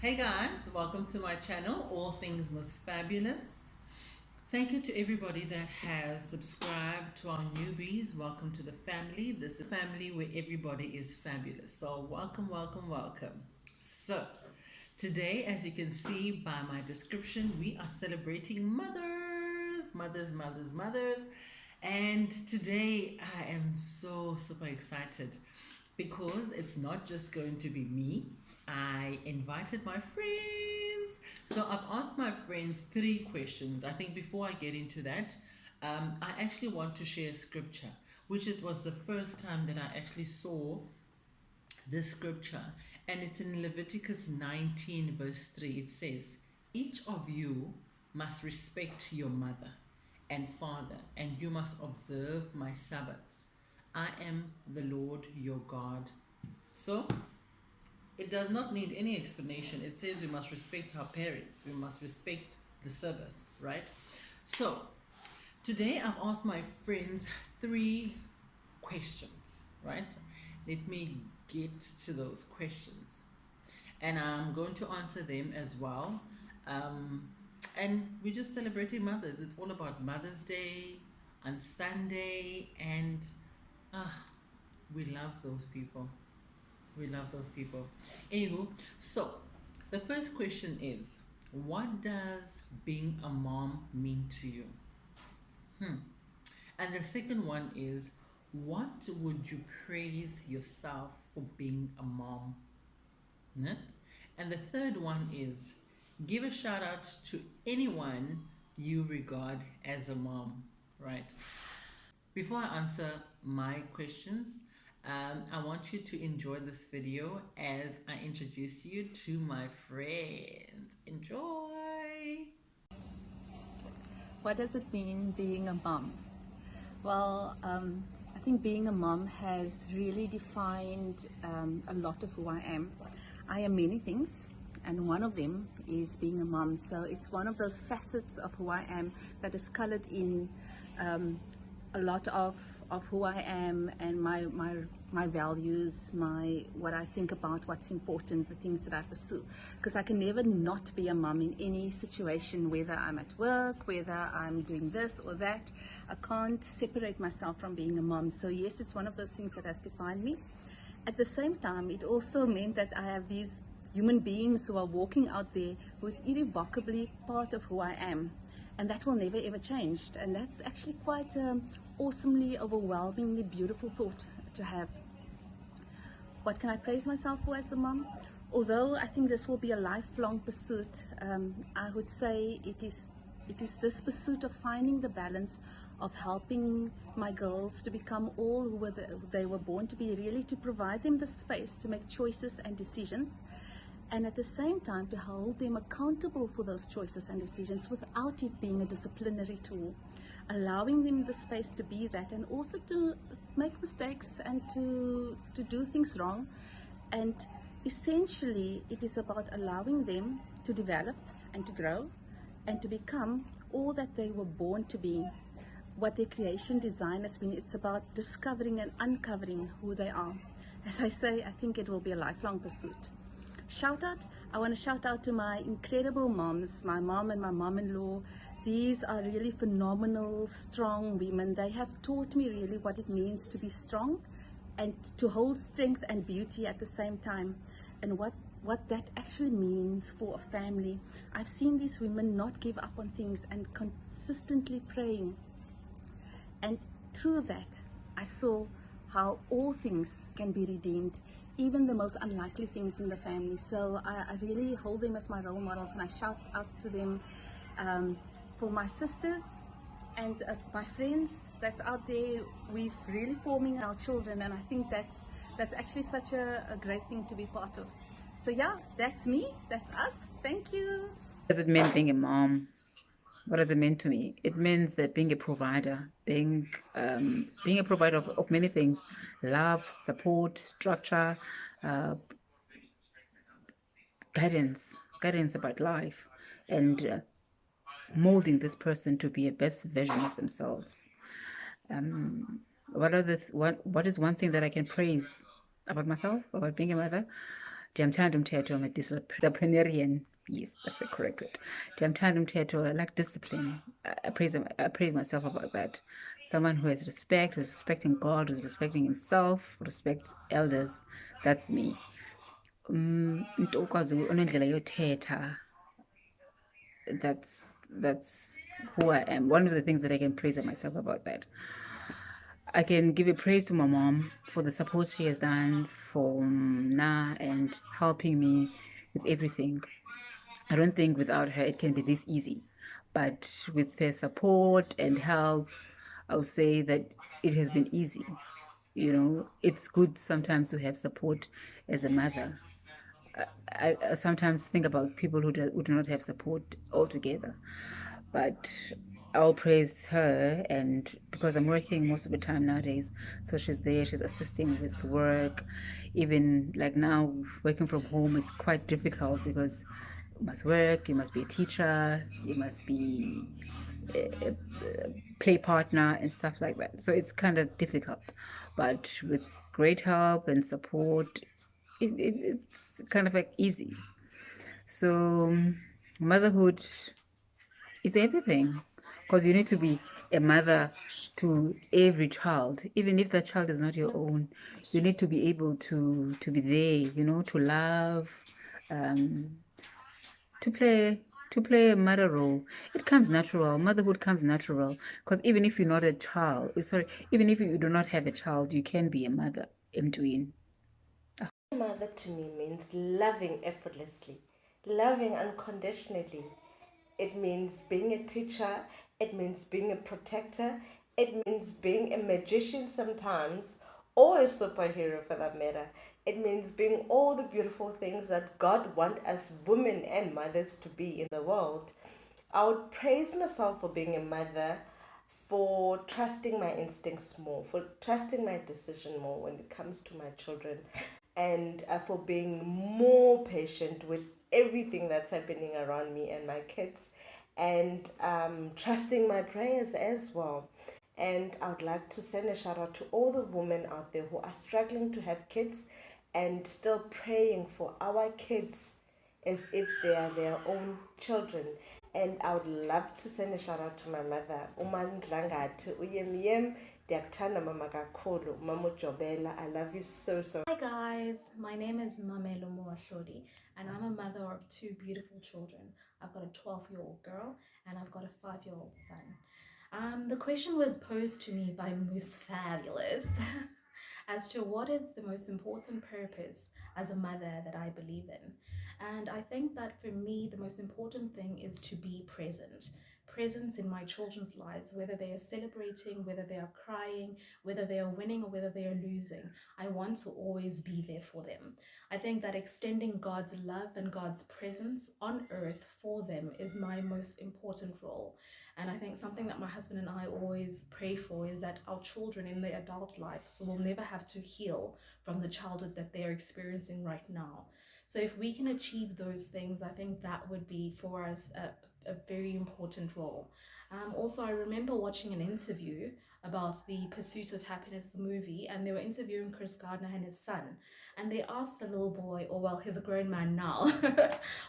Hey guys, welcome to my channel, All Things Most Fabulous. Thank you to everybody that has subscribed. To our newbies, welcome to the family. This is a family where everybody is fabulous. So, welcome, welcome, welcome. So, today, as you can see by my description, we are celebrating mothers. And today, I am so super excited because it's not just going to be me. I invited my friends. So I've asked my friends three questions. I think before I get into that, I actually want to share scripture, which was the first time that I actually saw this scripture. And it's in Leviticus 19, verse 3. It says, "Each of you must respect your mother and father, and you must observe my Sabbaths. I am the Lord your God." So it does not need any explanation. It says we must respect our parents, we must respect the Sabbath, right? So today I've asked my friends three questions, right? Let me get to those questions and I'm going to answer them as well. Um, and we're just celebrating mothers. It's all about Mother's Day on Sunday, and ah, we love those people. We love those people. Anywho, so the first question is, what does being a mom mean to you? And the second one is, what would you praise yourself for being a mom? Né? And the third one is, give a shout out to anyone you regard as a mom, right? Before I answer my questions, I want you to enjoy this video as I introduce you to my friends. Enjoy! What does it mean being a mom? Well, I think being a mom has really defined a lot of who I am. I am many things, and one of them is being a mom. So it's one of those facets of who I am that is colored in a lot of who I am and my values, my what I think about, what's important, the things that I pursue. Because I can never not be a mom in any situation, whether I'm at work, whether I'm doing this or that. I can't separate myself from being a mom. So yes, it's one of those things that has defined me. At the same time, it also meant that I have these human beings who are walking out there who is irrevocably part of who I am, and that will never ever change. And that's actually quite awesomely, overwhelmingly beautiful thought to have. What can I praise myself for as a mom? Although I think this will be a lifelong pursuit, I would say it is this pursuit of finding the balance of helping my girls to become all who they were born to be, really to provide them the space to make choices and decisions, and at the same time to hold them accountable for those choices and decisions without it being a disciplinary tool, allowing them the space to be that, and also to make mistakes and to do things wrong. And essentially it is about allowing them to develop and to grow and to become all that they were born to be, what their creation design has been. It's about discovering and uncovering who they are. As I say, I think it will be a lifelong pursuit. Shout out, I want to shout out to my incredible moms, my mom and my mom-in-law. These are really phenomenal, strong women. They have taught me really what it means to be strong and to hold strength and beauty at the same time, and what that actually means for a family. I've seen these women not give up on things and consistently praying, and through that I saw how all things can be redeemed, even the most unlikely things in the family. So I really hold them as my role models, and I shout out to them. For my sisters and my friends that's out there, we're really forming our children, and I think that's actually such a great thing to be part of. So yeah, that's me, that's us. Thank you. Does it mean being a mom? What does it mean to me? It means that being a provider, being a provider of many things, love, support, structure, uh, guidance about life, and molding this person to be a best version of themselves. What is one thing that I can praise about myself, about being a mother? Ndiyamthanda umthetho. I'm a disciplinarian. Yes, that's the correct word. Ndiyamthanda umthetho. I like discipline. I praise myself about that. Someone who has respect, who's respecting God, who's respecting himself, respects elders. That's me. Ntomboxolo unendlela yothetha. That's who I am. One of the things that I can praise myself about that. I can give a praise to my mom for the support she has done for Na and helping me with everything. I don't think without her it can be this easy, but with her support and help, I'll say that it has been easy. You know, it's good sometimes to have support as a mother. I sometimes think about people who do not have support altogether, but I'll praise her, and because I'm working most of the time nowadays, so she's there, she's assisting with work. Even like now, working from home is quite difficult because you must work, you must be a teacher, you must be a play partner and stuff like that. So it's kind of difficult, but with great help and support, it's kind of like easy. So motherhood is everything, because you need to be a mother to every child, even if that child is not your own. You need to be able to be there, you know, to love, um, to play a mother role. It comes natural. Motherhood comes natural, because even if you're not a child, sorry, even if you do not have a child, you can be a mother. I'm doing. Mother to me means loving effortlessly, loving unconditionally. It means being a teacher, it means being a protector, it means being a magician sometimes, or a superhero for that matter. It means being all the beautiful things that God wants us women and mothers to be in the world. I would praise myself for being a mother, for trusting my instincts more, for trusting my decision more when it comes to my children, and for being more patient with everything that's happening around me and my kids, and trusting my prayers as well. And I would like to send a shout out to all the women out there who are struggling to have kids and still praying for our kids as if they are their own children. And I would love to send a shout out to my mother, Uma Ndlangathi, Uyem Yem, ndiyakuthanda mama kakhulu, Mama Jobela. I love you so, so. Hi guys, my name is Mamelo Moashodi and I'm a mother of two beautiful children. I've got a 12-year-old girl and I've got a 5-year-old son. The question was posed to me by Moose Fabulous as to what is the most important purpose as a mother that I believe in. And I think that for me, the most important thing is to be present. Presence in my children's lives, whether they are celebrating, whether they are crying, whether they are winning or whether they are losing. I want to always be there for them. I think that extending God's love and God's presence on earth for them is my most important role. And I think something that my husband and I always pray for is that our children in their adult life will never have to heal from the childhood that they're experiencing right now. So if we can achieve those things, I think that would be for us a very important role. Also, I remember watching an interview about the Pursuit of Happiness, the movie, and they were interviewing Chris Gardner and his son. And they asked the little boy, or well, he's a grown man now,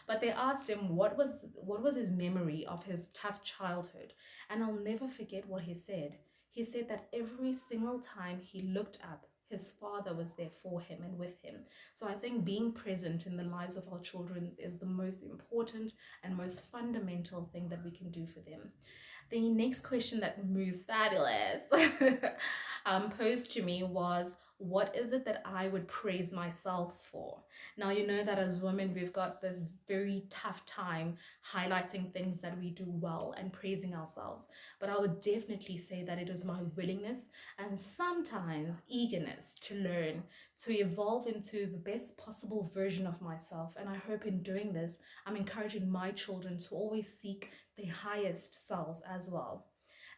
but they asked him what was his memory of his tough childhood. And I'll never forget what he said. He said that every single time he looked up, his father was there for him and with him. So I think being present in the lives of our children is the most important and most fundamental thing that we can do for them. The next question that Moose Fabulous posed to me was, what is it that I would praise myself for? Now, you know that as women, we've got this very tough time highlighting things that we do well and praising ourselves. But I would definitely say that it is my willingness and sometimes eagerness to learn, to evolve into the best possible version of myself. And I hope in doing this, I'm encouraging my children to always seek their highest selves as well.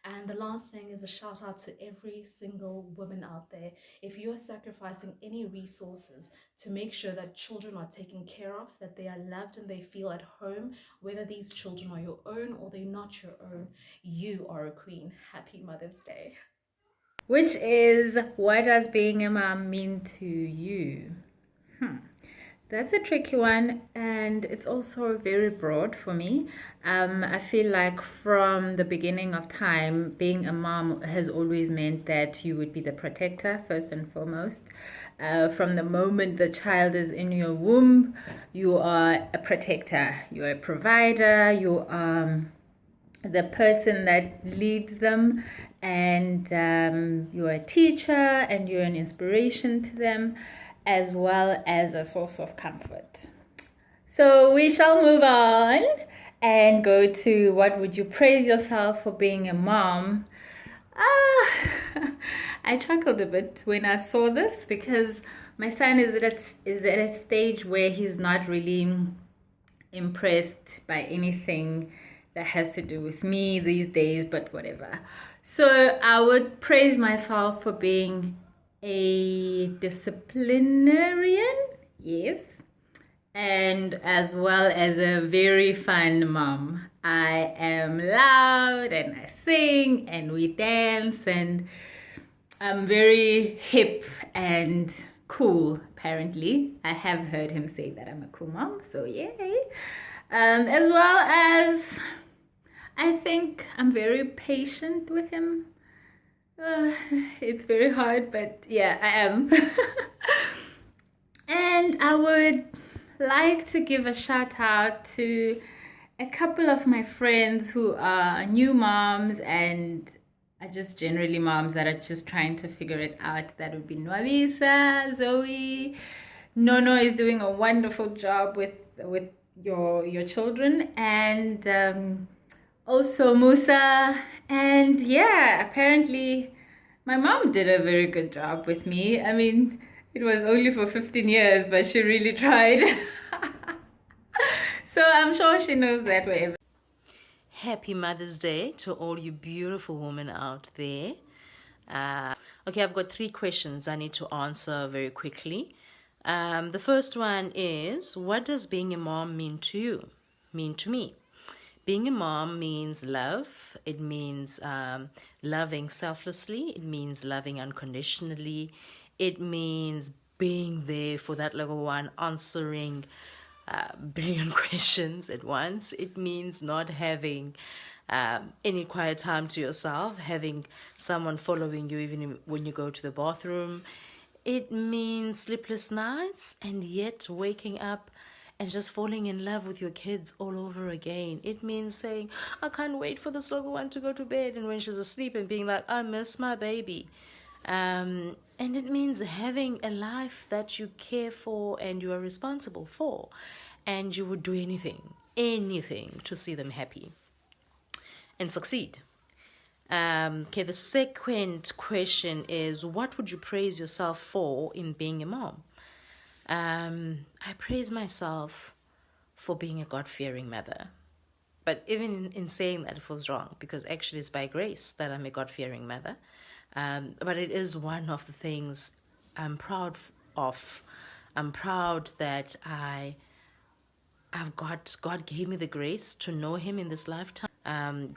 And the last thing is a shout out to every single woman out there. If you are sacrificing any resources to make sure that children are taken care of, that they are loved and they feel at home, whether these children are your own or they're not your own, you are a queen. Happy Mother's Day. Which is, what does being a mom mean to you? That's a tricky one, and it's also very broad for me. I feel like from the beginning of time, being a mom has always meant that you would be the protector, first and foremost. From the moment the child is in your womb, you are a protector, you're a provider, you are the person that leads them, and you're a teacher and you're an inspiration to them, as well as a source of comfort. So we shall move on and go to what would you praise yourself for being a mom. I chuckled a bit when I saw this because my son is at a stage where he's not really impressed by anything that has to do with me these days, but whatever. So I would praise myself for being a disciplinarian, yes, and as well as a very fun mom. I am loud and I sing and we dance and I'm very hip and cool, apparently. I have heard him say that I'm a cool mom, so yay. As well as I think I'm very patient with him. It's very hard, but yeah, I am. And I would like to give a shout out to a couple of my friends who are new moms and are just generally moms that are just trying to figure it out. That would be Nwabisa, Zoe. Nono is doing a wonderful job with your children, and also Musa. And yeah, apparently my mom did a very good job with me. I mean, it was only for 15 years, but she really tried. So I'm sure she knows that wherever. Happy Mother's Day to all you beautiful women out there. Okay, I've got 3 questions I need to answer very quickly. The first one is, what does being a mom mean to you? Mean to me? Being a mom means love. It means loving selflessly. It means loving unconditionally. It means being there for that little one, answering billion questions at once. It means not having any quiet time to yourself, having someone following you even when you go to the bathroom. It means sleepless nights and yet waking up and just falling in love with your kids all over again. It means saying, I can't wait for this little one to go to bed, and when she's asleep and being like, I miss my baby. And it means having a life that you care for and you are responsible for, and you would do anything to see them happy and succeed. Okay, the second question is, what would you praise yourself for in being a mom? I praise myself for being a God-fearing mother. But even in saying that, it feels wrong, because actually it's by grace that I'm a God-fearing mother. But it is one of the things I'm proud of. I'm proud that God gave me the grace to know Him in this lifetime.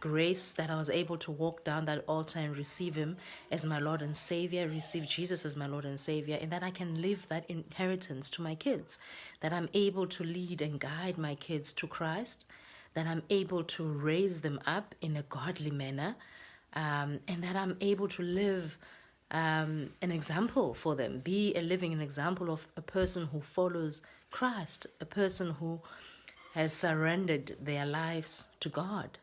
Grace that I was able to walk down that altar and receive Him as my Lord and Savior, receive Jesus as my Lord and Savior, and that I can live that inheritance to my kids, that I'm able to lead and guide my kids to Christ, that I'm able to raise them up in a godly manner, and that I'm able to live an example for them, be a living an example of a person who follows Christ, a person who has surrendered their lives to God.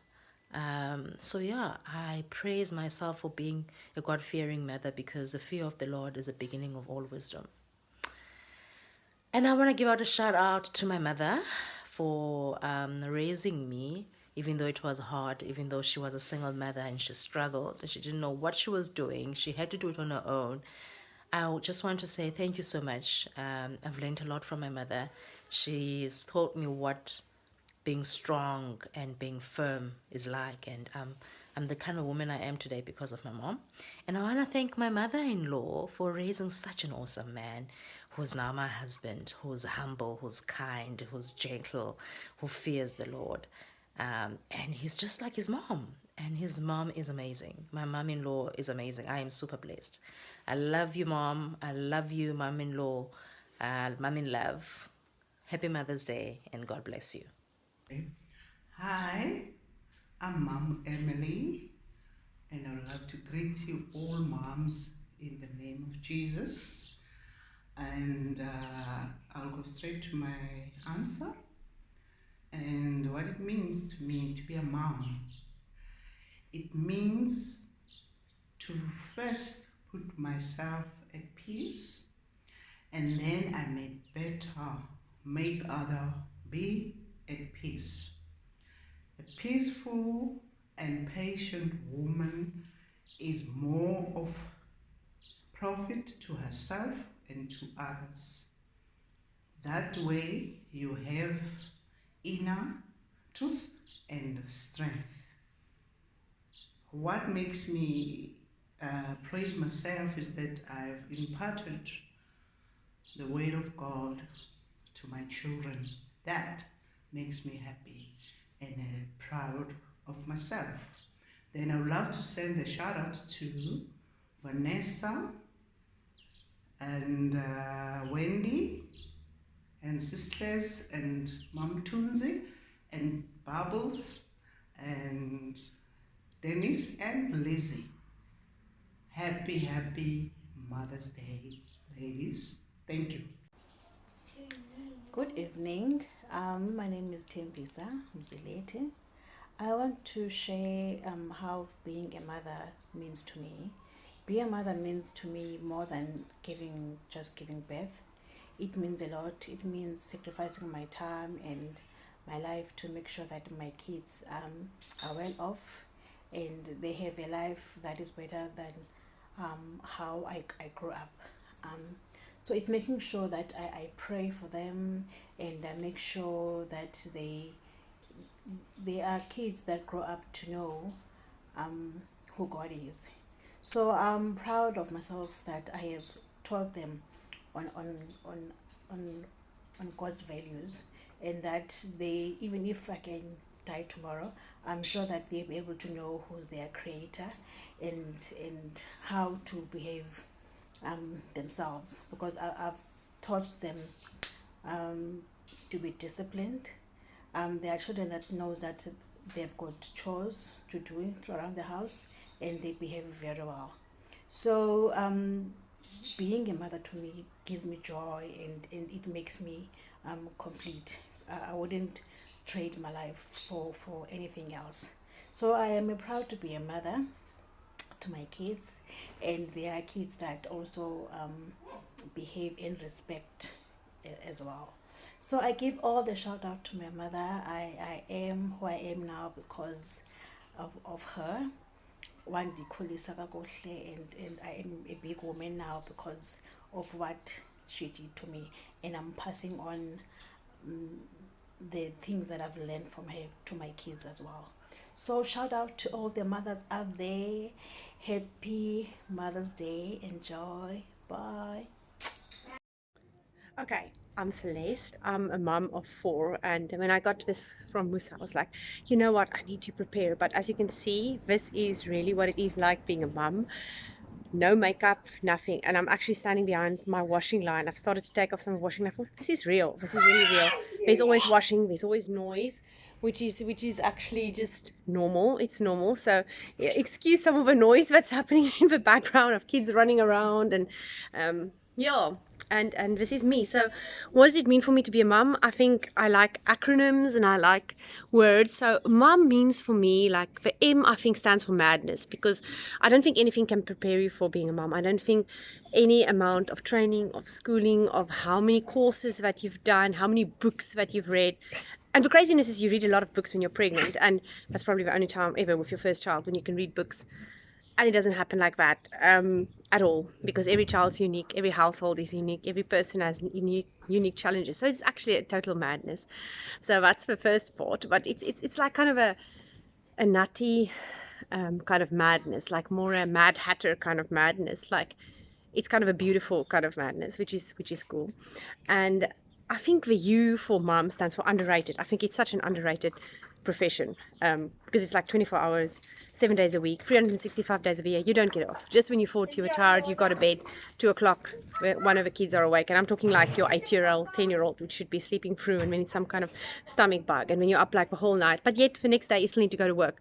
So yeah, I praise myself for being a God-fearing mother, because the fear of the Lord is the beginning of all wisdom. And I want to give out a shout out to my mother for raising me, even though it was hard, even though she was a single mother and she struggled and she didn't know what she was doing. She had to do it on her own. I just want to say thank you so much. I've learned a lot from my mother. She's taught me what being strong and being firm is like, and I'm the kind of woman I am today because of my mom. And I want to thank my mother-in-law for raising such an awesome man, who's now my husband, who's humble, who's kind, who's gentle, who fears the Lord. And he's just like his mom, and his mom is amazing. My mom-in-law is amazing. I am super blessed. I love you, mom. I love you, mom-in-law. Mom in love. Happy Mother's Day and God bless you. Hi, I'm Mom Emily, and I would love to greet you all moms in the name of Jesus. And I'll go straight to my answer and what it means to me to be a mom. It means to first put myself at peace, and then I may better make other be at peace. A peaceful and patient woman is more of profit to herself and to others. That way you have inner truth and strength. What makes me praise myself is that I've imparted the word of God to my children. That makes me happy and proud of myself. Then I would love to send a shout out to Vanessa and Wendy and Sisters and Mom Tunzi and Bubbles and Dennis and Lizzie. Happy Mother's Day, ladies. Thank you. Good evening. My name is Ntembisa Mzilete. I want to share how being a mother means to me. Being a mother means to me more than just giving birth. It means a lot. It means sacrificing my time and my life to make sure that my kids are well off and they have a life that is better than how I grew up. So it's making sure that I pray for them and I make sure that they are kids that grow up to know who God is. So I'm proud of myself that I have taught them on God's values, and that they, even if I can die tomorrow, I'm sure that they'll be able to know who's their creator and how to behave themselves, because I've taught them to be disciplined. There are children that knows that they've got chores to do around the house and they behave very well. So being a mother to me gives me joy and it makes me complete. I wouldn't trade my life for anything else. So I am proud to be a mother to my kids, and there are kids that also behave in respect as well. So I give all the shout out to my mother. I am who I am now because of her. Wandikhulisa kakuhle, and I am a big woman now because of what she did to me, and I'm passing on the things that I've learned from her to my kids as well. So shout out to all the mothers out there. Happy Mother's Day. Enjoy. Bye. Okay, I'm Celeste. I'm a mom of 4, and when I got this from Musa, I was like, you know what, I need to prepare. But as you can see, this is really what it is like being a mom. No makeup, nothing, and I'm actually standing behind my washing line. I've started to take off some washing. I thought, this is real. This is really real. There's always washing. There's always noise, which is actually just normal. It's normal. So yeah, excuse some of the noise that's happening in the background of kids running around and yeah. And this is me. So what does it mean for me to be a mum? I think I like acronyms and I like words. So mum means for me, like the M, I think stands for madness, because I don't think anything can prepare you for being a mum. I don't think any amount of training, of schooling, of how many courses that you've done, how many books that you've read. And the craziness is you read a lot of books when you're pregnant, and that's probably the only time ever with your first child when you can read books. And it doesn't happen like that at all, because every child's unique, every household is unique, every person has unique challenges. So it's actually a total madness. So that's the first part, but it's like kind of a nutty kind of madness, like more a Mad Hatter kind of madness. Like it's kind of a beautiful kind of madness, which is cool. And I think the U for mom stands for underrated. I think it's such an underrated profession, because it's like 24 hours, 7 days a week, 365 days a year. You don't get off. Just when you 40, you're tired, you go to bed, 2 o'clock, one of the kids are awake. And I'm talking like your 8-year-old, 10-year-old, which should be sleeping through and when it's some kind of stomach bug. And when you're up like the whole night. But yet the next day you still need to go to work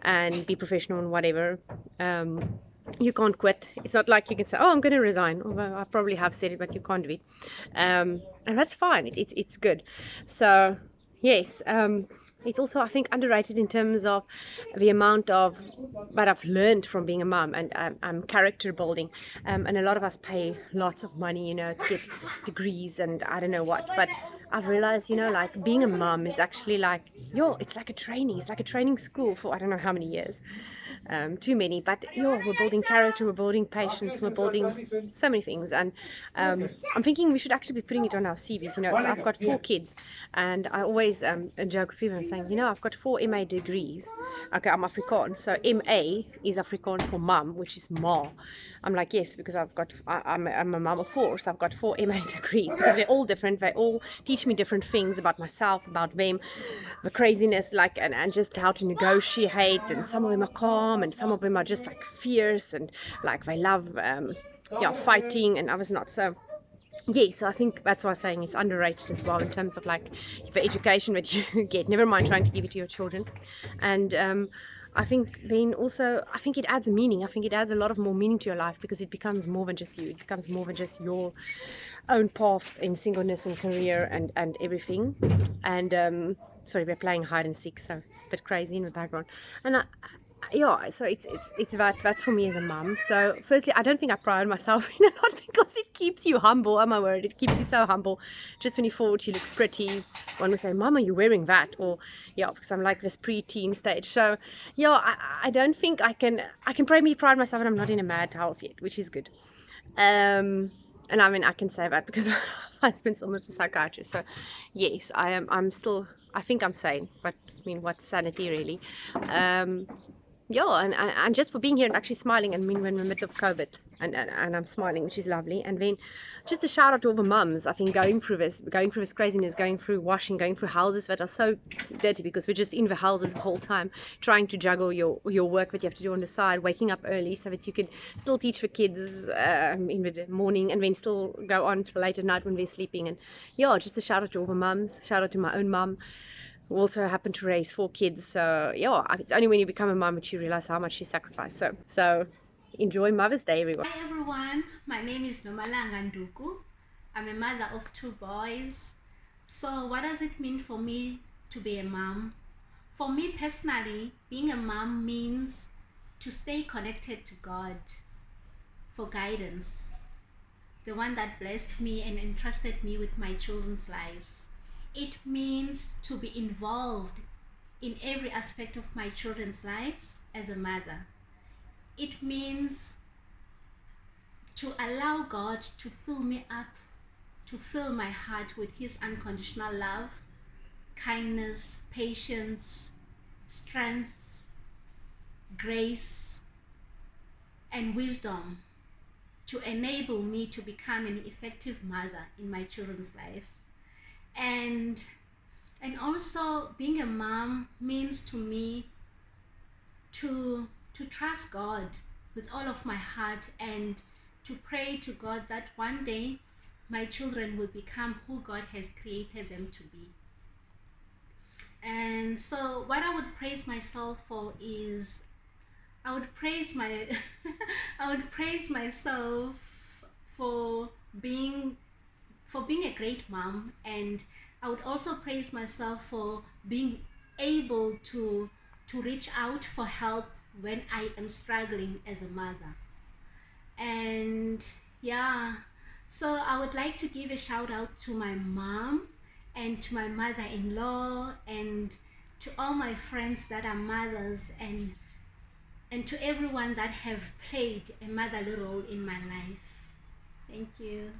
and be professional and whatever. You can't quit. It's not like you can say, oh, I'm going to resign, although I probably have said it, but you can't do it. And that's fine. It's good. So yes, it's also, I think, underrated in terms of the amount of what I've learned from being a mum and character building. And a lot of us pay lots of money, to get degrees and I don't know what. But I've realized, like being a mum is actually like, it's like a training. It's like a training school for I don't know how many years. Too many, but we're building character, we're building patience, we're building so many things. And I'm thinking we should actually be putting it on our CVs. So I've got 4 kids, and I always joke with people and saying, I've got 4 MA degrees. Okay, I'm Afrikaans, so MA is Afrikaans for mum, which is ma. I'm like, yes, because I'm a mum of 4, so I've got 4 MA degrees, because they're all different. They all teach me different things about myself, about them, the craziness, like, and just how to negotiate. And some of them are calm, and some of them are just like fierce, and like they love fighting, and others not. So yes, so I think that's why I'm saying it's underrated as well in terms of like the education that you get. Never mind trying to give it to your children. And I think then also, I think it adds meaning. I think it adds a lot of more meaning to your life, because it becomes more than just you. It becomes more than just your own path in singleness and career and everything. And sorry, we're playing hide and seek, so it's a bit crazy in the background. And so it's that's for me as a mum. So firstly, I don't think I pride myself in a lot, because it keeps you humble. Oh my word, it keeps you so humble. Just when you forward, you look pretty. One will say, Mom, are you wearing that? Or because I'm like this pre-teen stage. So I don't think I can probably pride myself, and I'm not in a mad house yet, which is good. And I mean, I can say that because my husband's almost a psychiatrist. So yes, I'm still, I think I'm sane, but I mean, what's sanity really? And just for being here and actually smiling. I mean, we're in the middle of COVID, and I'm smiling, which is lovely. And then just a shout out to all the mums. I think going through this craziness, going through washing, going through houses that are so dirty, because we're just in the houses the whole time, trying to juggle your work that you have to do on the side, waking up early so that you can still teach the kids in the morning, and then still go on till late at night when they're sleeping. And just a shout out to all the mums. Shout out to my own mum, who also happened to raise 4 kids. So it's only when you become a mum that you realize how much she sacrificed. So enjoy Mother's Day, everyone. Hi everyone, my name is Nomalanga Nduku. I'm a mother of 2 boys. So what does it mean for me to be a mom? For me personally, being a mom means to stay connected to God for guidance, the one that blessed me and entrusted me with my children's lives. It means to be involved in every aspect of my children's lives as a mother. It means to allow God to fill me up, to fill my heart with His unconditional love, kindness, patience, strength, grace, and wisdom, to enable me to become an effective mother in my children's lives. And also being a mom means to me to trust God with all of my heart, and to pray to God that one day my children will become who God has created them to be. And so what I would praise myself for is, I would praise myself for being a great mom, and I would also praise myself for being able to reach out for help when I am struggling as a mother. And so I would like to give a shout out to my mom and to my mother-in-law and to all my friends that are mothers, and to everyone that have played a motherly role in my life. Thank you.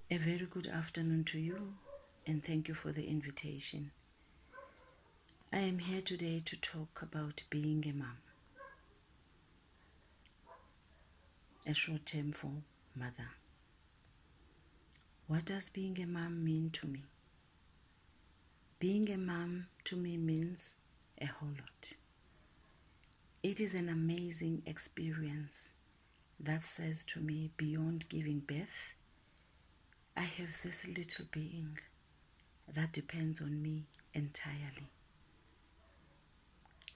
A very good afternoon to you, and thank you for the invitation. I am here today to talk about being a mom, a short term for mother. What does being a mom mean to me? Being a mom to me means a whole lot. It is an amazing experience that says to me, beyond giving birth, I have this little being that depends on me entirely.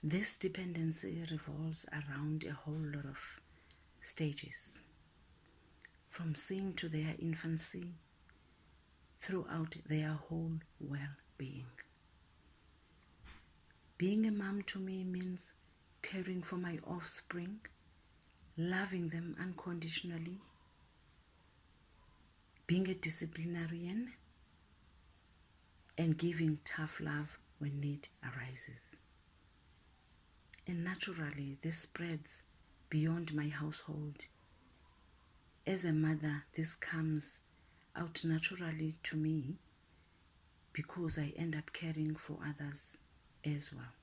This dependency revolves around a whole lot of stages, from seeing to their infancy throughout their whole well-being. Being a mom to me means caring for my offspring, loving them unconditionally, being a disciplinarian, and giving tough love when need arises. And naturally, this spreads beyond my household. As a mother, this comes out naturally to me because I end up caring for others as well.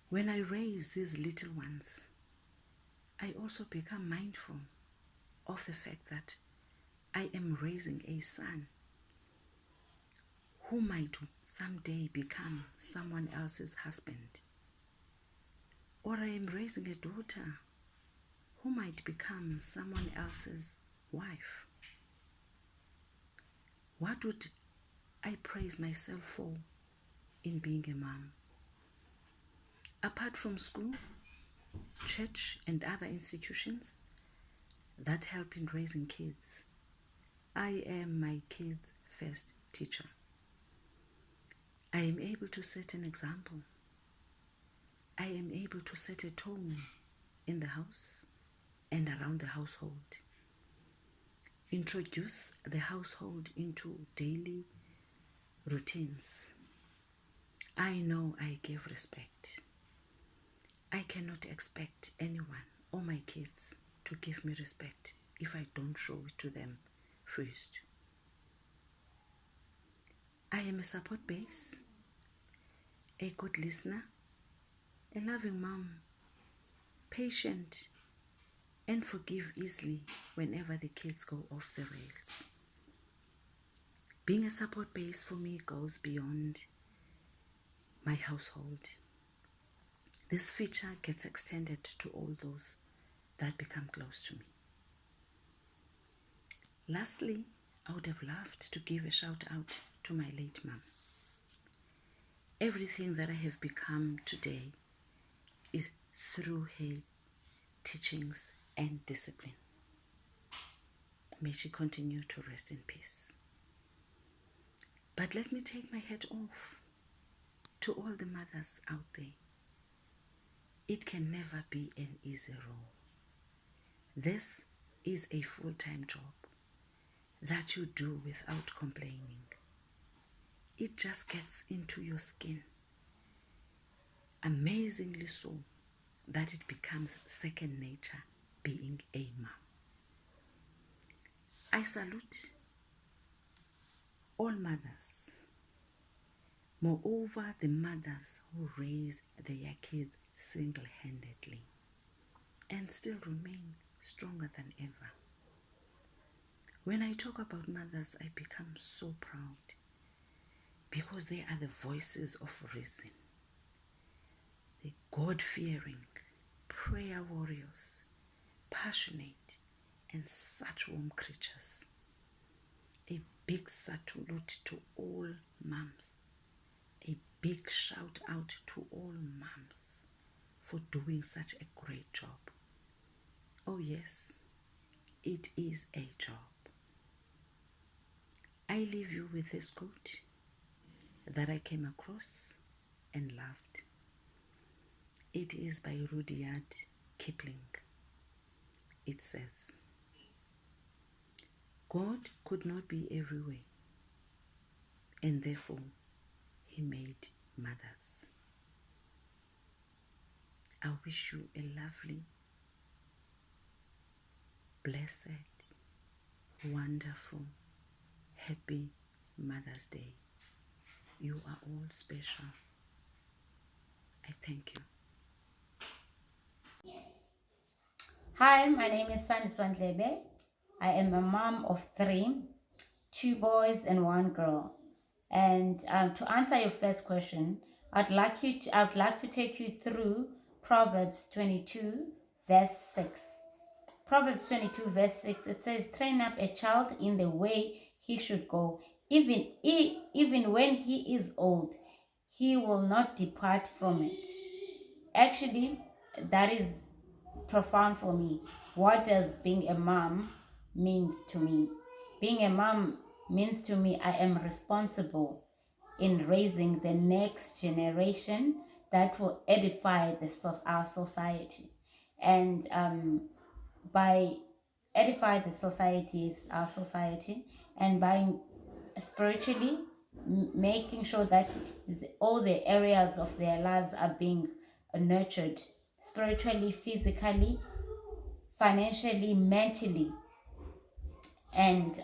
When I raise these little ones, I also become mindful of the fact that I am raising a son who might someday become someone else's husband. Or I am raising a daughter who might become someone else's wife. What would I praise myself for in being a mom? Apart from school, church, and other institutions that help in raising kids, I am my kids' first teacher. I am able to set an example. I am able to set a tone in the house and around the household. Introduce the household into daily routines. I know I give respect. I cannot expect anyone or my kids to give me respect if I don't show it to them first. I am a support base, a good listener, a loving mom, patient, and forgive easily whenever the kids go off the rails. Being a support base for me goes beyond my household. This feature gets extended to all those that become close to me. Lastly, I would have loved to give a shout out to my late mom. Everything that I have become today is through her teachings and discipline. May she continue to rest in peace. But let me take my hat off to all the mothers out there. It can never be an easy role. This is a full-time job that you do without complaining. It just gets into your skin, amazingly so, that it becomes second nature being a mom. I salute all mothers, moreover the mothers who raise their kids single-handedly and still remain stronger than ever. When I talk about mothers, I become so proud because they are the voices of reason, the God-fearing, prayer warriors, passionate, and such warm creatures. A big salute to all moms. A big shout out to all moms for doing such a great job. Oh yes, it is a job. I leave you with this quote that I came across and loved. It is by Rudyard Kipling. It says, God could not be everywhere, and therefore he made mothers. I wish you a lovely, blessed, wonderful, happy Mother's Day. You are all special. I thank you. Hi, my name is Sandiswa. I am a mom of 3, 2 boys and 1 girl. And to answer your first question, I'd like to take you through Proverbs 22, verse 6. Proverbs 22, verse 6, it says, train up a child in the way he should go. Even when he is old, he will not depart from it. Actually, that is profound for me. What does being a mom means to me? Being a mom means to me I am responsible in raising the next generation that will edify our society. And by edify our society, and by spiritually making sure that all the areas of their lives are being nurtured spiritually, physically, financially, mentally, and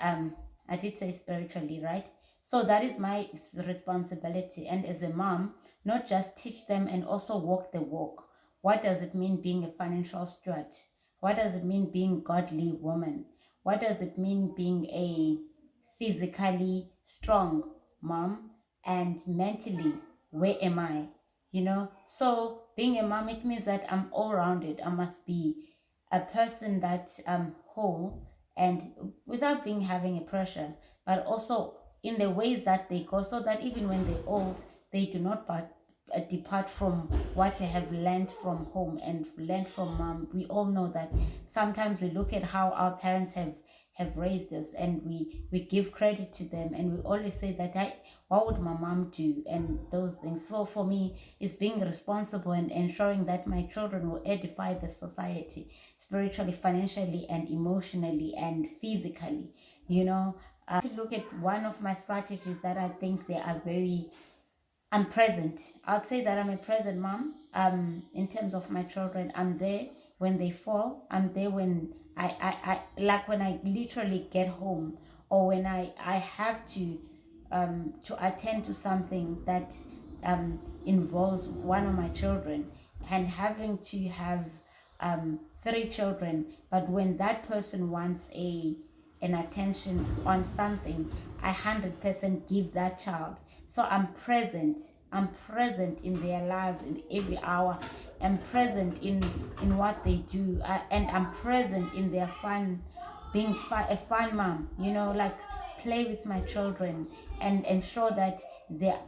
I did say spiritually, right? So that is my responsibility. And as a mom, not just teach them and also walk the walk. What does it mean being a financial steward? What does it mean being godly woman? What does it mean being a physically strong mom? And mentally, where am I? So being a mom, it means that I'm all rounded. I must be a person that's whole, and without being having a pressure, but also in the ways that they go, so that even when they're old, they do not depart from what they have learned from home and learned from mom. We all know that sometimes we look at how our parents have raised us, and we give credit to them, and we always say that, hey, what would my mom do, and those things. So for me, it's being responsible and ensuring that my children will edify the society spiritually, financially, and emotionally, and physically. To look at one of my strategies that I think they are I'm present. I'll say that I'm a present mom. In terms of my children, I'm there when they fall. I'm there when I like when I literally get home, or when I have to attend to something that involves one of my children, and having to have 3 children. But when that person wants an attention on something, I 100% give that child. So I'm present in their lives in every hour. I'm present in what they do, and I'm present in their fun, being a fun mom, like play with my children and ensure that they're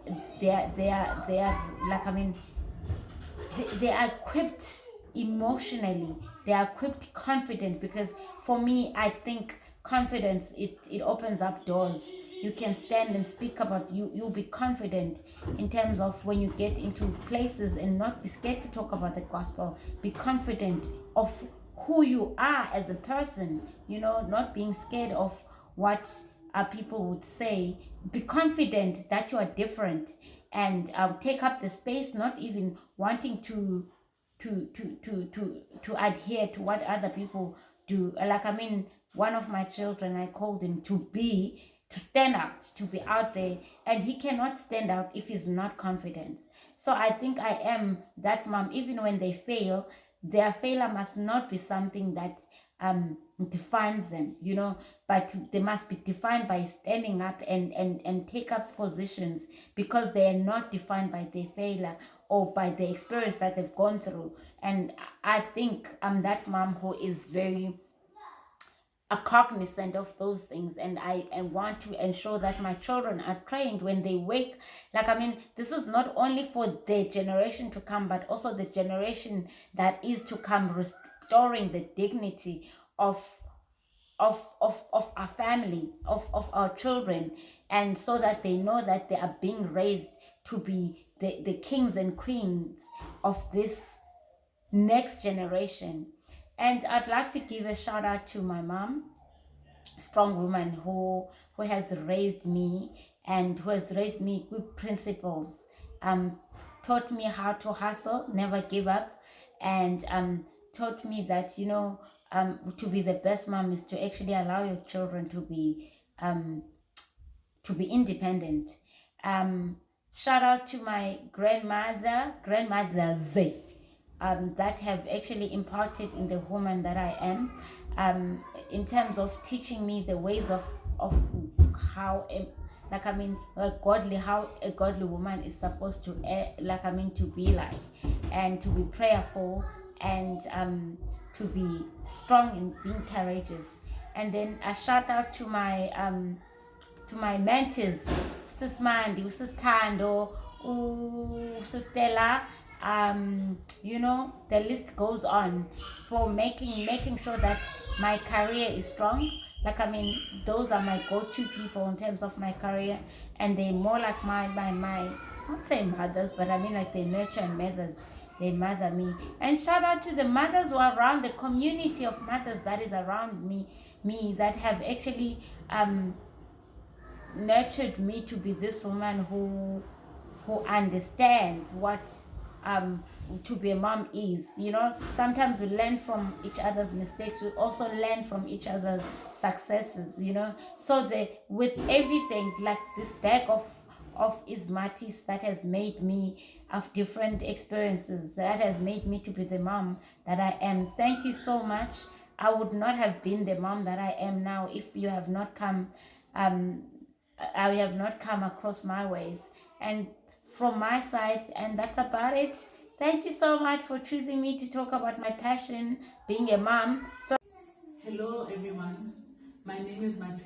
like, they are equipped emotionally, they are equipped confident, because for me, I think confidence, it opens up doors. You can stand and speak about you'll be confident in terms of when you get into places, and not be scared to talk about the gospel. Be confident of who you are as a person, not being scared of what people would say. Be confident that you are different, and take up the space, not even wanting to adhere to what other people do. Like, one of my children, I called him to stand out, to be out there, and he cannot stand out if he's not confident. So I think I am that mom. Even when they fail, their failure must not be something that defines them, but they must be defined by standing up and take up positions, because they are not defined by their failure or by the experience that they've gone through. And I think I'm that mom who is very cognizant of those things, and I want to ensure that my children are trained when they wake. Like, this is not only for the generation to come, but also the generation that is to come, restoring the dignity of our family, of our children, and so that they know that they are being raised to be the kings and queens of this next generation. And I'd like to give a shout out to my mom, strong woman who has raised me, and who has raised me with principles, taught me how to hustle, never give up, and taught me that to be the best mom is to actually allow your children to be independent. Shout out to my grandmothers that have actually imparted in the woman that I am. in terms of teaching me the ways of how how a godly woman is supposed to to be like, and to be prayerful, and to be strong in being courageous. And then a shout out to my mentors, Sis Mandi, Sis Tando, Sis Stella, the list goes on, for making sure that my career is strong. Those are my go-to people in terms of my career, and they're more like my not say mothers, but like they nurture and mothers. They mother me. And shout out to the mothers who are around, the community of mothers that is around me that have actually nurtured me to be this woman who understands what to be a mom is. Sometimes we learn from each other's mistakes, we also learn from each other's successes. So with everything, like this bag of ismatis that has made me, of different experiences that has made me to be the mom that I am. Thank you so much. I would not have been the mom that I am now if you have not come I have not come across my ways. And from my side, and that's about it. Thank you so much for choosing me to talk about my passion, being a mom. Hello everyone, my name is Matse.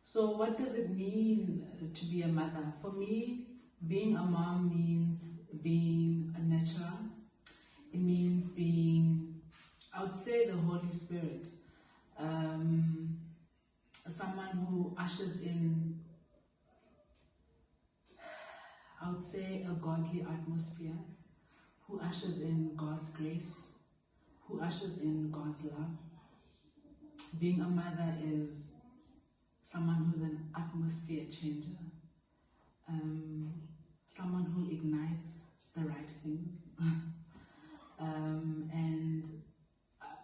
So what does it mean to be a mother? For me, being a mom means being a nurturer. It means being, I would say, the Holy Spirit. Someone who ushers in, I would say, a godly atmosphere, who ushers in God's grace, who ushers in God's love. Being a mother is someone who's an atmosphere changer, someone who ignites the right things, and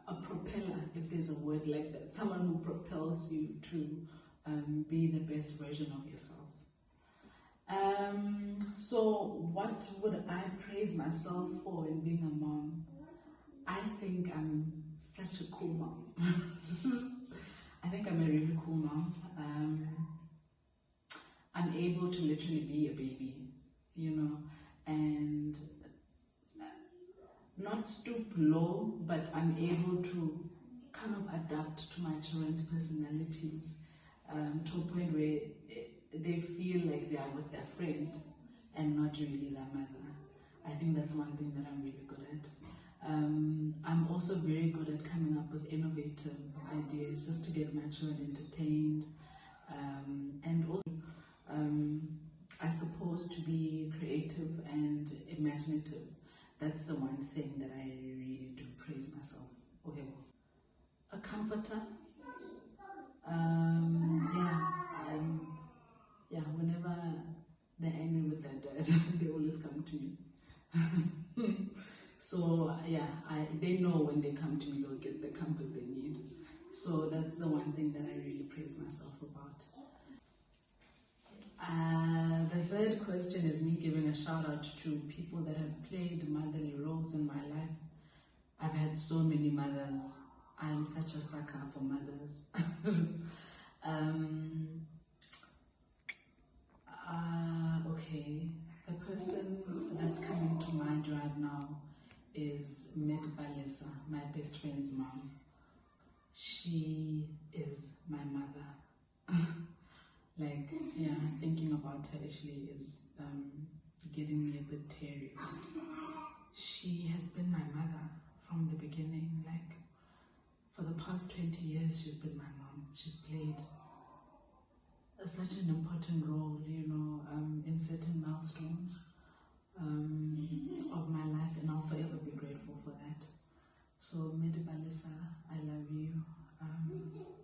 a propeller, if there's a word like that, someone who propels you to be the best version of yourself. So what would I praise myself for in being a mom? I think I'm such a cool mom. I think I'm a really cool mom. I'm able to literally be a baby, and not stoop low, but I'm able to kind of adapt to my children's personalities to a point where they feel like they are with their friend and not really their mother. I think that's one thing that I'm really good at. I'm also very good at coming up with innovative ideas just to get my children entertained, and also I suppose to be creative and imaginative. That's the one thing that I really do praise myself. Okay, a comforter. Whenever they're angry with their dad, they always come to me. So they know when they come to me, they'll get the comfort they need. So that's the one thing that I really praise myself about. The third question is me giving a shout out to people that have played motherly roles in my life. I've had so many mothers. I'm such a sucker for mothers. Okay, the person that's coming to mind right now is Ntomboxolo, my best friend's mom. She is my mother. Thinking about her actually is getting me a bit teary. But she has been my mother from the beginning. For the past 20 years, she's been my mom. She's played such an important role, in certain milestones of my life, and I'll forever be grateful for that. So, Ntomboxolo, I love you.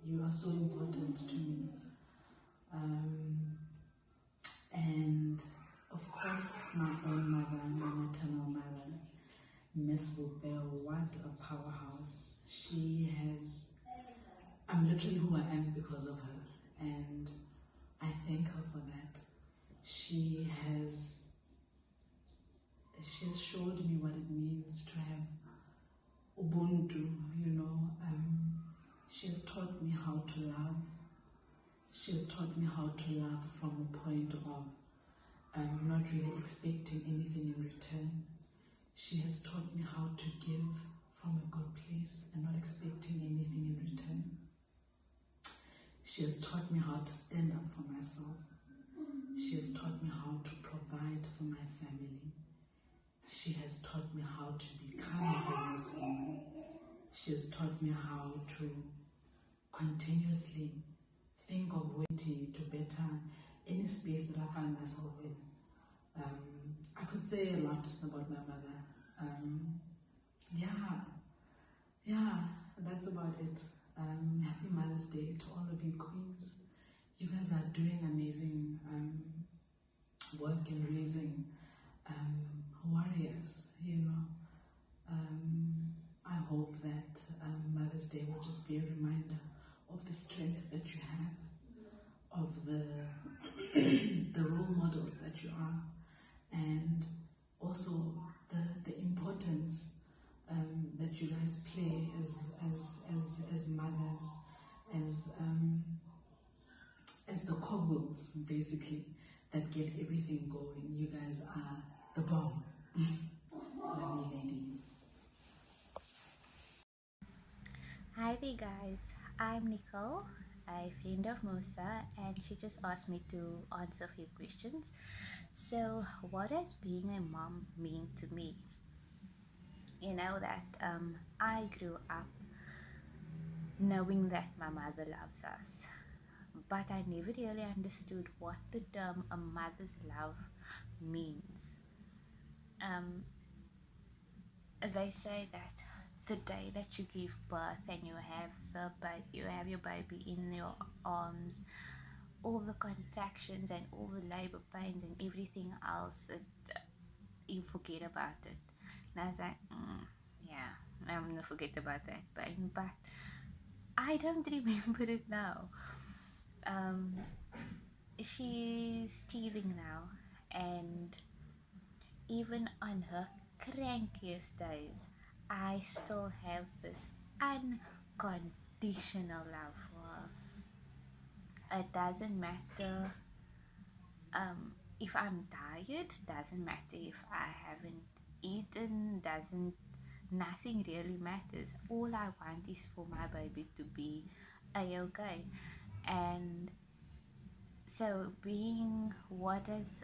You are so important to me. And of course, my own mother, my maternal mother, Miss Bell, what a powerhouse. I'm literally who I am because of her, and I thank her for that. She has showed me what it means to have Ubuntu, she has taught me how to love. She has taught me how to love from a point of not really expecting anything in return. She has taught me how to give from a good place and not expecting anything in return. She has taught me how to stand up for myself. She has taught me how to provide for my family. She has taught me how to become a businesswoman. She has taught me how to continuously think of ways to better any space that I find myself in. I could say a lot about my mother. Yeah, that's about it. Happy Mother's Day to all of you queens. You guys are doing amazing work in raising warriors, I hope that Mother's Day will just be a reminder of the strength that you have, of the the role models that you are, and also the importance that you guys play as mothers, as the cogwheels basically that get everything going. You guys are the bomb. Lovely ladies. Hi there guys, I'm Nicole, a friend of Musa, and she just asked me to answer a few questions. So what does being a mom mean to me? You know that I grew up knowing that my mother loves us, but I never really understood what the term a mother's love means. They say that the day that you give birth and you have your baby in your arms, all the contractions and all the labor pains and everything else, you forget about it. And I was like, yeah, I'm gonna forget about that pain, but I don't remember it now. She's teething now, and even on her crankiest days, I still have this unconditional love for her. It doesn't matter if I'm tired, doesn't matter if I haven't eaten, doesn't nothing really matters. All I want is for my baby to be okay. And so being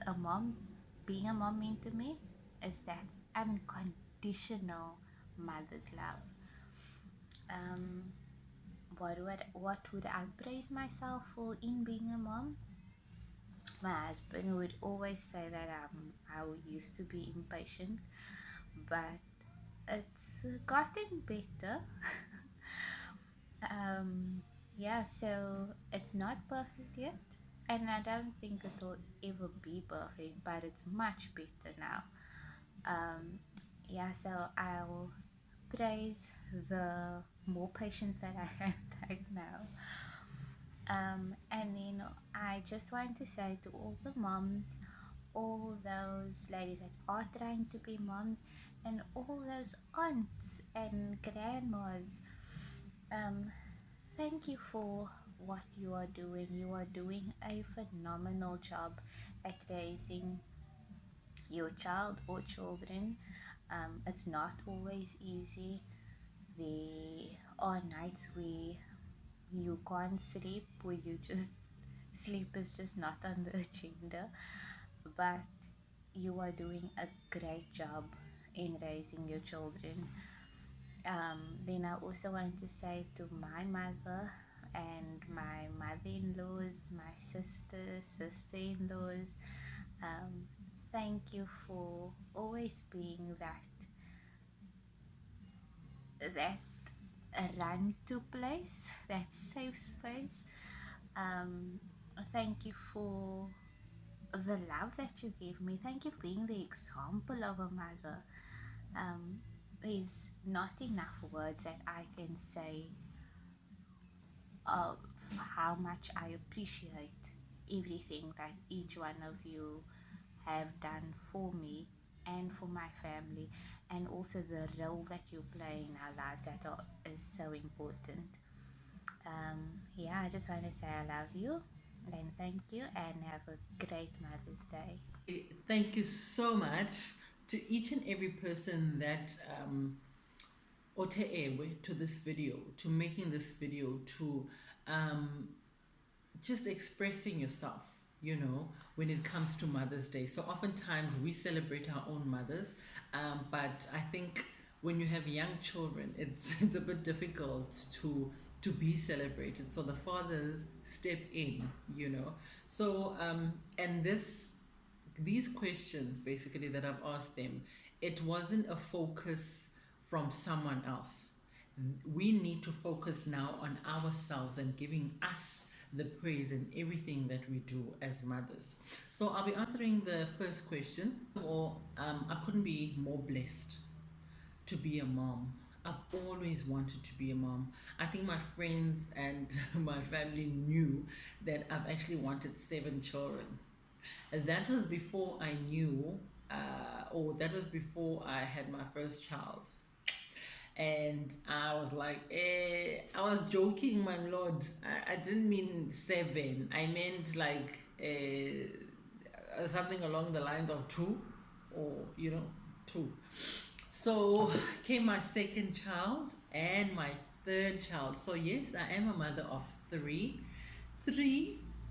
a mom mean to me is that unconditional mother's love. What would I praise myself for in being a mom? My husband would always say that I used to be impatient, but it's gotten better. Yeah, so it's not perfect yet, and I don't think it'll ever be perfect, but it's much better now. Yeah, so I'll praise the more patience that I have right now. And then I just want to say to all the moms, all those ladies that are trying to be moms, and all those aunts and grandmas, thank you for what you are doing. You are doing a phenomenal job at raising your child or children. It's not always easy. There are nights where you can't sleep, where you just sleep is just not on the agenda, but you are doing a great job in raising your children. Then I also want to say to my mother and my mother-in-laws, my sister-in-laws, thank you for always being that run to place, that safe space. Thank you for the love that you give me. Thank you for being the example of a mother. There's not enough words that I can say of how much I appreciate everything that each one of you have done for me and for my family, and also the role that you play in our lives is so important. Yeah, I just want to say I love you and thank you and have a great Mother's Day. Thank you so much to each and every person that ote ewe to this video, to making this video, to um, just expressing yourself, when it comes to Mother's Day. So oftentimes we celebrate our own mothers, but I think when you have young children, it's a bit difficult to be celebrated. So the fathers step in, So and these questions basically that I've asked them, it wasn't a focus from someone else. We need to focus now on ourselves and giving us the praise in everything that we do as mothers. So I'll be answering the first question. I couldn't be more blessed to be a mom. I've always wanted to be a mom. I think my friends and my family knew that I've actually wanted 7 children. That was before I knew, or that was before I had my first child. And I was like, I was joking, my lord. I didn't mean 7. I meant like something along the lines of 2, or 2. So came my second child and my third child. So yes, I am a mother of 3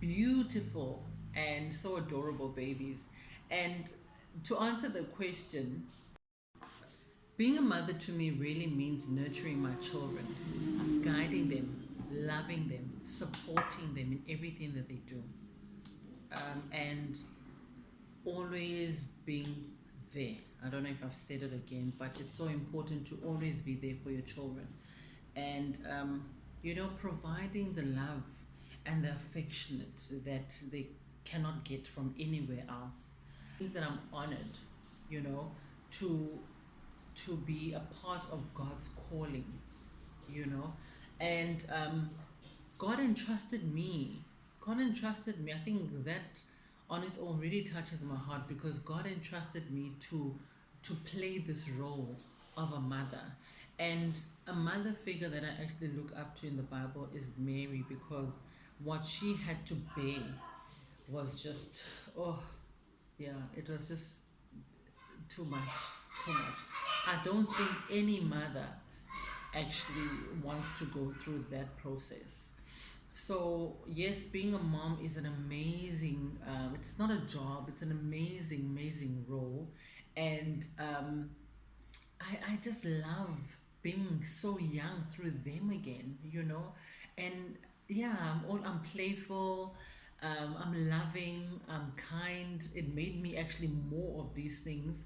beautiful and so adorable babies. And to answer the question, being a mother to me really means nurturing my children, guiding them, loving them, supporting them in everything that they do, and always being there. I don't know if I've said it again, but it's so important to always be there for your children. And, providing the love and the affectionate that they cannot get from anywhere else. Means that I'm honored, to be a part of God's calling, and God entrusted me. I think that on its own really touches my heart, because God entrusted me to play this role of a mother. And a mother figure that I actually look up to in the Bible is Mary, because what she had to bear was just, it was just too much. I don't think any mother actually wants to go through that process. So yes, being a mom is an amazing, it's not a job, it's an amazing role. And I just love being so young through them again, and yeah, I'm playful, I'm loving, I'm kind. It made me actually more of these things.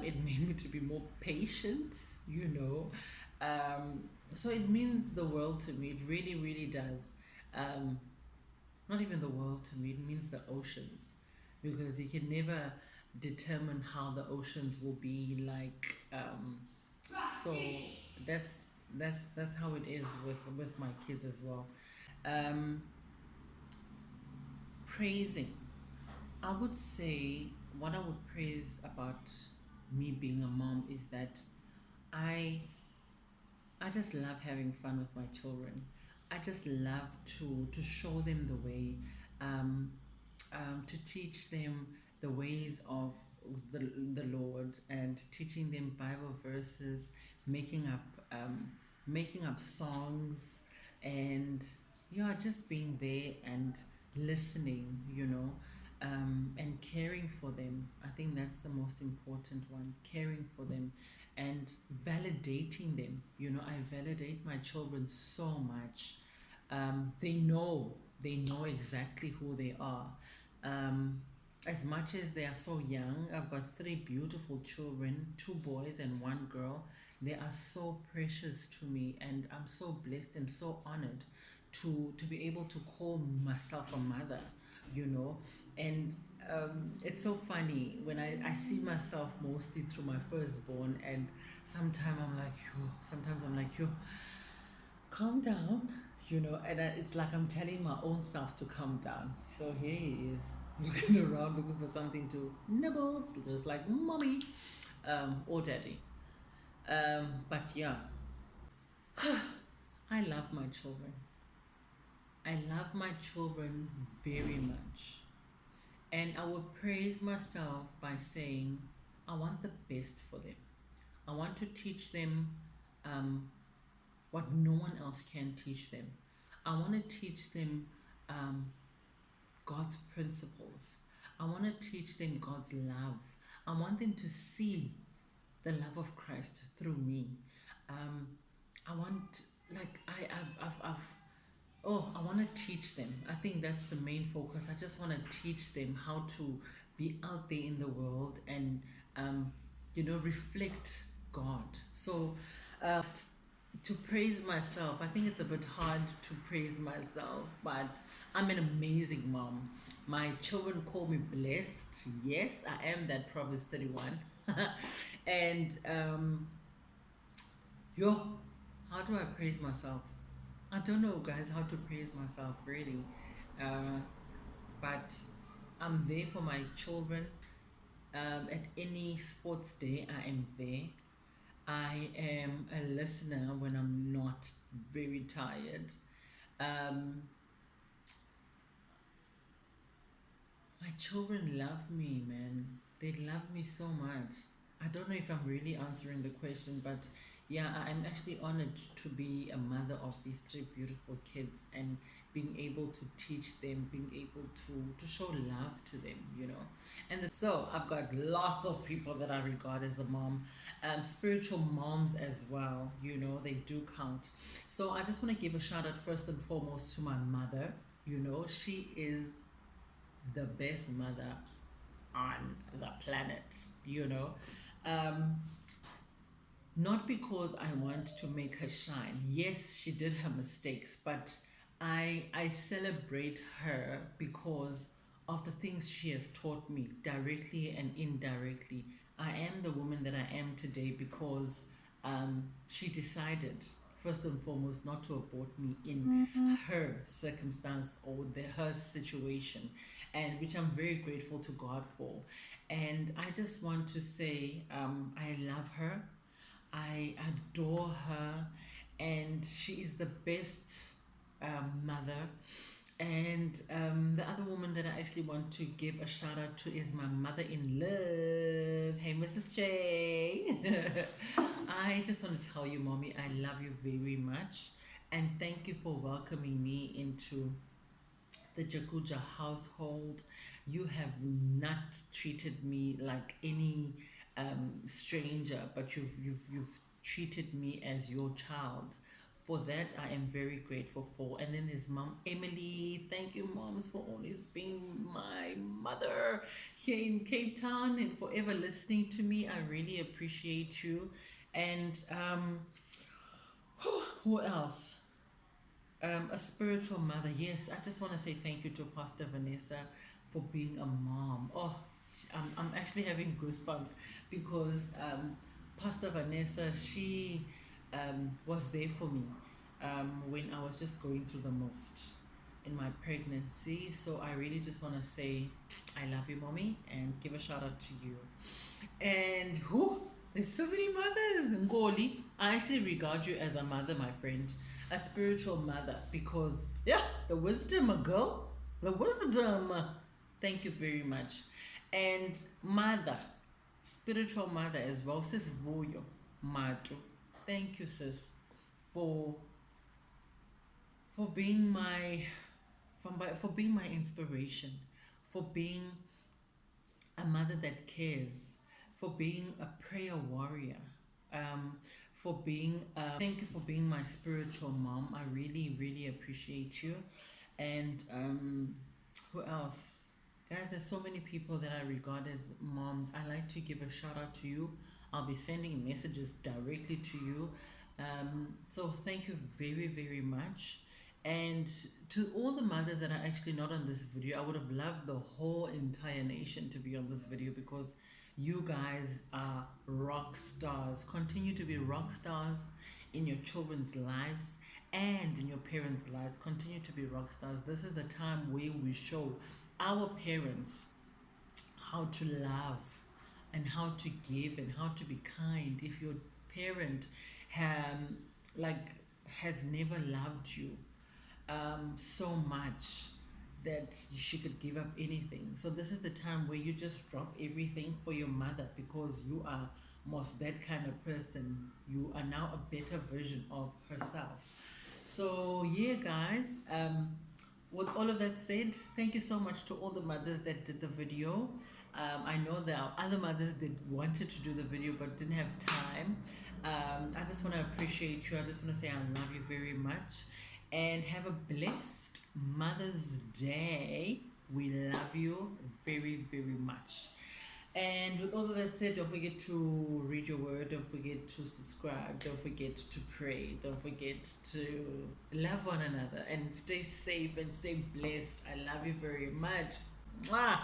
It made me to be more patient, so it means the world to me. It really does. Not even the world to me, it means the oceans, because you can never determine how the oceans will be like. So that's how it is with my kids as well. Praising, I would say what I would praise about me being a mom is that I just love having fun with my children. I just love to show them the way, um, to teach them the ways of the Lord, and teaching them Bible verses, making up songs, and just being there and listening, and caring for them. I think that's the most important one, caring for them and validating them. I validate my children so much. They know exactly who they are. As much as they are so young, I've got 3 beautiful children, 2 boys and 1 girl. They are so precious to me, and I'm so blessed and so honored to be able to call myself a mother, and it's so funny when I see myself mostly through my firstborn, and sometimes I'm like, yo, calm down, and it's like I'm telling my own self to calm down. So here he is, looking around, looking for something to nibble, just like mommy, or daddy. But yeah, I love my children. I love my children very much. And I will praise myself by saying, I want the best for them. I want to teach them um, what no one else can teach them. I want to teach them um, God's principles. I want to teach them God's love. I want them to see the love of Christ through me. Um, I want, like, I want to teach them. I think that's the main focus. I just want to teach them how to be out there in the world and, reflect God. So, to praise myself, I think it's a bit hard to praise myself, but I'm an amazing mom. My children call me blessed. Yes, I am that Proverbs 31. And, how do I praise myself? I don't know, guys, how to praise myself really. Uh, but I'm there for my children. At any sports day, I am there. I am a listener when I'm not very tired. Um, my children love me, man. They love me so much. I don't know if I'm really answering the question, but yeah, I'm actually honored to be a mother of these three beautiful kids and being able to teach them, being able to show love to them, And so I've got lots of people that I regard as a mom, spiritual moms as well, they do count. So I just want to give a shout out first and foremost to my mother. She is the best mother on the planet, Um, not because I want to make her shine. Yes, she did her mistakes, but I celebrate her because of the things she has taught me directly and indirectly. I am the woman that I am today because she decided first and foremost not to abort me in her circumstance or her situation, and which I'm very grateful to God for. And I just want to say I love her. I adore her, and she is the best mother. And the other woman that I actually want to give a shout out to is my mother in love. Hey, Mrs. J. I just want to tell you, Mommy, I love you very much. And thank you for welcoming me into the Jakuja household. You have not treated me like any stranger, but you've treated me as your child. For that, I am very grateful for. And then there's Mom Emily. Thank you, moms, for always being my mother here in Cape Town and forever listening to me. I really appreciate you. And who else? A spiritual mother. Yes, I just want to say thank you to Pastor Vanessa for being a mom. Oh, I'm actually having goosebumps because Pastor Vanessa, she was there for me when I was just going through the most in my pregnancy. So I really just want to say I love you, Mommy, and give a shout out to you. And there's so many mothers. Ngoli, I actually regard you as a mother, my friend, a spiritual mother, because the wisdom, girl, the wisdom. Thank you very much. And mother, spiritual mother as well, Sis Vuyo Matu. Thank you, sis, for being for being my inspiration, for being a mother that cares, for being a prayer warrior, for being thank you for being my spiritual mom. I really, really appreciate you. And who else? Guys, there's so many people that I regard as moms. I like to give a shout out to you. I'll be sending messages directly to you. So thank you very, very much. And to all the mothers that are actually not on this video, I would have loved the whole entire nation to be on this video because you guys are rock stars. Continue to be rock stars in your children's lives and in your parents' lives. Continue to be rock stars. This is the time where we show our parents how to love and how to give and how to be kind. If your parent like has never loved you so much that she could give up anything. So this is the time where you just drop everything for your mother, because you are most that kind of person. You are now a better version of herself. So yeah, guys, with all of that said, thank you so much to all the mothers that did the video. I know there are other mothers that wanted to do the video but didn't have time. I just want to appreciate you. I just want to say I love you very much. And have a blessed Mother's Day. We love you very, very much. And with all of that said, don't forget to read your word, don't forget to subscribe, don't forget to pray, don't forget to love one another, and stay safe and stay blessed. I love you very much. Mwah!